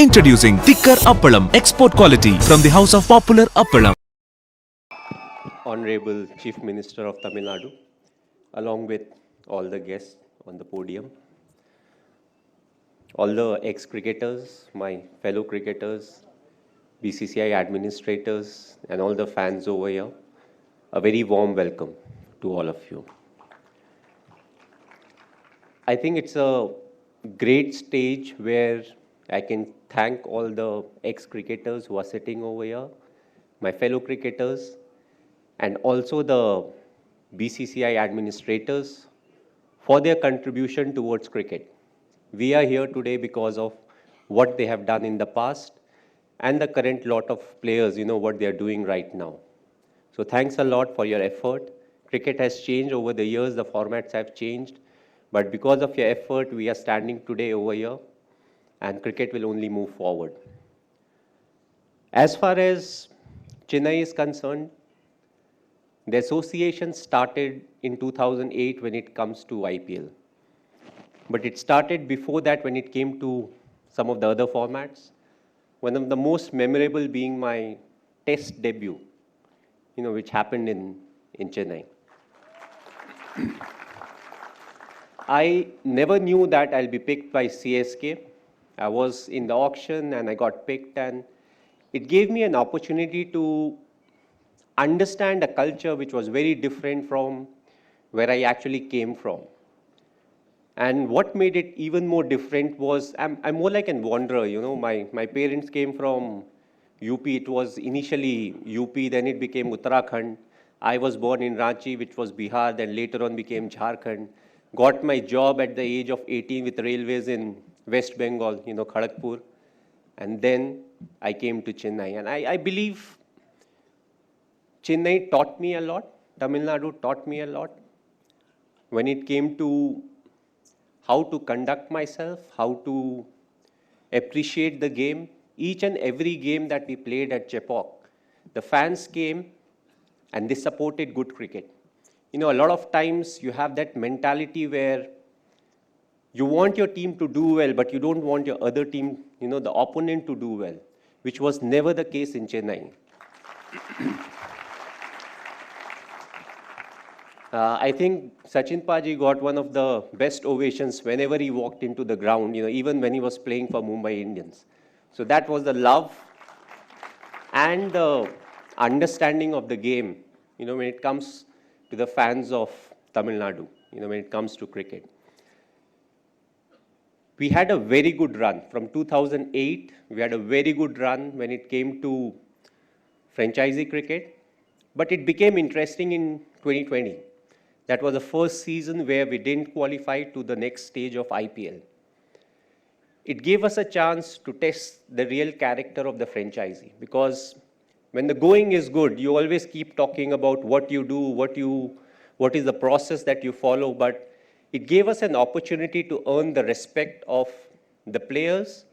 Introducing Thikkar Appalam, export quality from the House of Popular Appalam. Honorable Chief Minister of Tamil Nadu, along with all the guests on the podium, all the ex-cricketers, my fellow cricketers, BCCI administrators, and all the fans over here, a very warm welcome to all of you. I think it's a great stage where I can thank all the ex-cricketers who are sitting over here, my fellow cricketers, and also the BCCI administrators for their contribution towards cricket. We are here today because of what they have done in the past and the current lot of players, what they are doing right now. So thanks a lot for your effort. Cricket has changed over the years, the formats have changed, but because of your effort, we are standing today over here, and cricket will only move forward. As far as Chennai is concerned, the association started in 2008 when it comes to IPL. But it started before that when it came to some of the other formats. One of the most memorable being my test debut, which happened in Chennai. I never knew that I'll be picked by CSK. I was in the auction and I got picked, and it gave me an opportunity to understand a culture which was very different from where I actually came from. And what made it even more different was I'm more like a wanderer, My parents came from UP. It was initially UP, then it became Uttarakhand. I was born in Ranchi, which was Bihar, then later on became Jharkhand. Got my job at the age of 18 with railways in West Bengal, Kharagpur. And then I came to Chennai. And I believe Chennai taught me a lot. Tamil Nadu taught me a lot. When it came to how to conduct myself, how to appreciate the game, each and every game that we played at Chepauk, the fans came and they supported good cricket. A lot of times you have that mentality where you want your team to do well, but you don't want your other team, the opponent to do well, which was never the case in Chennai. I think Sachin Paji got one of the best ovations whenever he walked into the ground, even when he was playing for Mumbai Indians. So that was the love and the understanding of the game, when it comes to the fans of Tamil Nadu, when it comes to cricket. We had a very good run. From 2008, we had a very good run when it came to franchisee cricket, but it became interesting in 2020. That was the first season where we didn't qualify to the next stage of IPL. It gave us a chance to test the real character of the franchisee, because when the going is good, you always keep talking about what you do, what is the process that you follow, but it gave us an opportunity to earn the respect of the players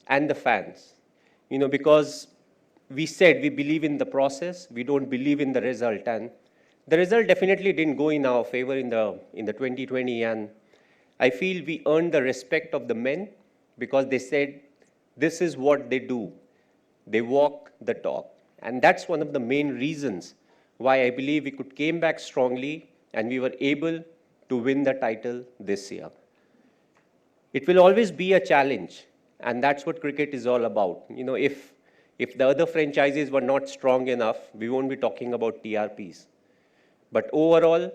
and the fans, because we said we believe in the process, we don't believe in the result, and the result definitely didn't go in our favor in the 2020, and I feel we earned the respect of the men because they said this is what they do. They walk the talk. And that's one of the main reasons why I believe we could came back strongly and we were able to win the title this year. It will always be a challenge, and that's what cricket is all about. If the other franchises were not strong enough, we won't be talking about TRPs. But overall,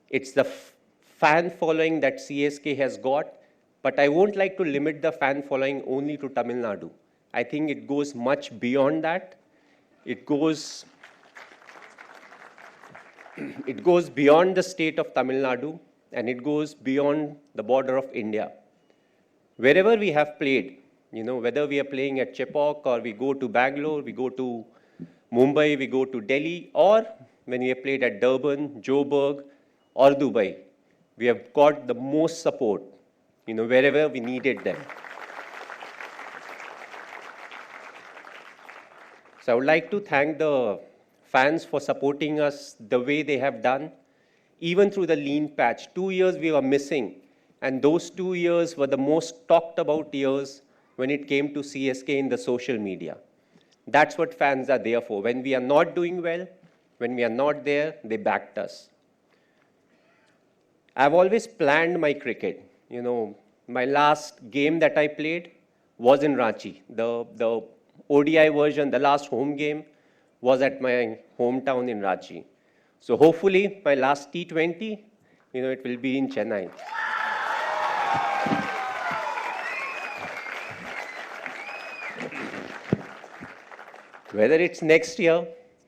it's the fan following that CSK has got. But I won't like to limit the fan following only to Tamil Nadu. I think it goes much beyond that. It goes beyond the state of Tamil Nadu, and it goes beyond the border of India. Wherever we have played, whether we are playing at Chepauk or we go to Bangalore, we go to Mumbai, we go to Delhi, or when we have played at Durban, Joburg, or Dubai, we have got the most support, wherever we needed them. So I would like to thank the fans for supporting us the way they have done, even through the lean patch. 2 years we were missing, and those 2 years were the most talked about years when it came to CSK in the social media. That's what fans are there for. When we are not doing well, when we are not there, they backed us. I've always planned my cricket. You know, my last game that I played was in Ranchi. The ODI version, the last home game, was at my hometown in Ranchi. So hopefully, my last T20, it will be in Chennai. Whether it's next year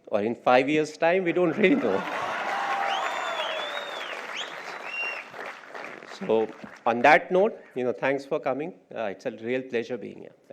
or in 5 years' time, we don't really know. So on that note, thanks for coming. It's a real pleasure being here. Thank you.